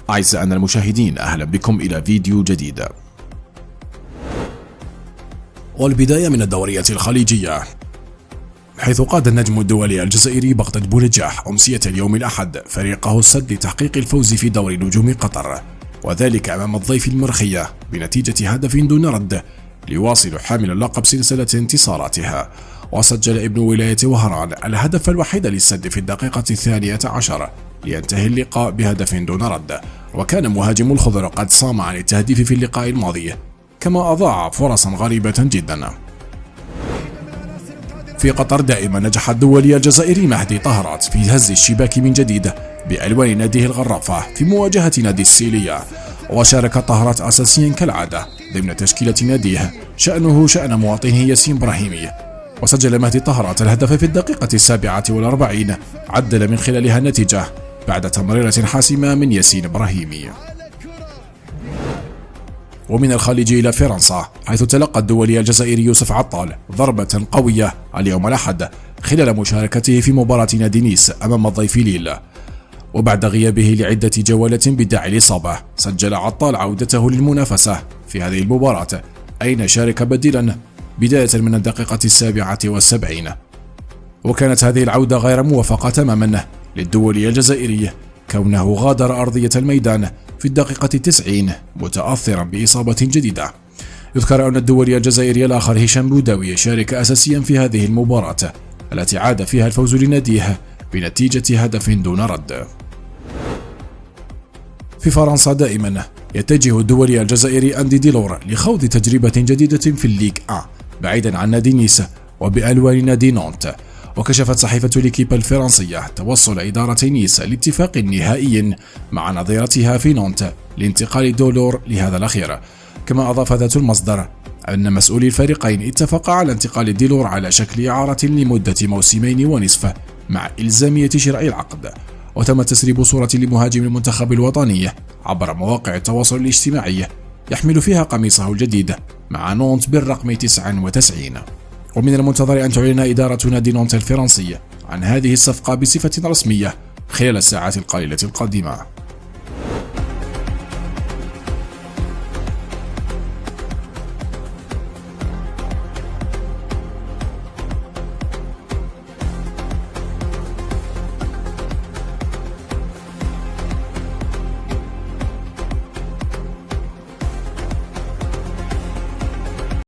أعزائنا المشاهدين، أهلا بكم إلى فيديو جديد. والبداية من الدورية الخليجية، حيث قاد النجم الدولي الجزائري بغداد بونجاح أمسية اليوم الأحد فريقه السد لتحقيق الفوز في دوري نجوم قطر، وذلك أمام الضيف المرخية بنتيجة هدف دون رد، ليواصل حامل اللقب سلسلة انتصاراتها. وسجل ابن ولاية وهران الهدف الوحيد للسد في الدقيقة 12 لينتهي اللقاء بهدف دون رد، وكان مهاجم الخضر قد صام عن التهديف في اللقاء الماضي، كما أضاع فرصا غريبة جدا. في قطر دائما نجح الدولي الجزائري مهدي طهرات في هز الشباك من جديد بألوان ناديه الغرافة في مواجهة نادي السيلية، وشارك طهرات أساسيا كالعادة ضمن تشكيلة ناديه شأنه شأن مواطنه ياسين إبراهيمي. وسجل مهدي طهرات الهدف في الدقيقة 47 عدل من خلالها النتيجة بعد تمريرة حاسمة من ياسين إبراهيمي. ومن الخليج إلى فرنسا، حيث تلقى الدولي الجزائري يوسف عطال ضربة قوية اليوم الأحد خلال مشاركته في مباراة نادي نيس أمام الضيف ليل، وبعد غيابه لعدة جولات بداعي الإصابة سجل عطال عودته للمنافسة في هذه المباراة، أين شارك بديلا بداية من الدقيقة 77. وكانت هذه العودة غير موفقة تماما للدولي الجزائري، كونه غادر أرضية الميدان في الدقيقة 90 متأثرا بإصابة جديدة. يذكر أن الدولي الجزائري الآخر هشام بوداوي شارك أساسيا في هذه المباراة التي عاد فيها الفوز لناديه بنتيجة هدف دون رد. في فرنسا دائما يتجه الدولي الجزائري أندي ديلور لخوض تجربة جديدة في الليغ 1 بعيدا عن نادي نيس وبألوان نادي نونت. وكشفت صحيفة ليكيب الفرنسية توصل إدارة نيس لاتفاق نهائي مع نظيرتها في نونت لانتقال دولور لهذا الأخير. كما أضاف ذات المصدر أن مسؤولي الفريقين اتفقا على انتقال ديلور على شكل إعارة لمدة موسمين ونصف مع إلزامية شراء العقد. وتم تسريب صورة لمهاجم المنتخب الوطني عبر مواقع التواصل الاجتماعي يحمل فيها قميصه الجديد مع نونت بالرقم 99. ومن المنتظر أن تعلن إدارة نادي نونت الفرنسي عن هذه الصفقة بصفة رسمية خلال الساعات القليلة القادمة.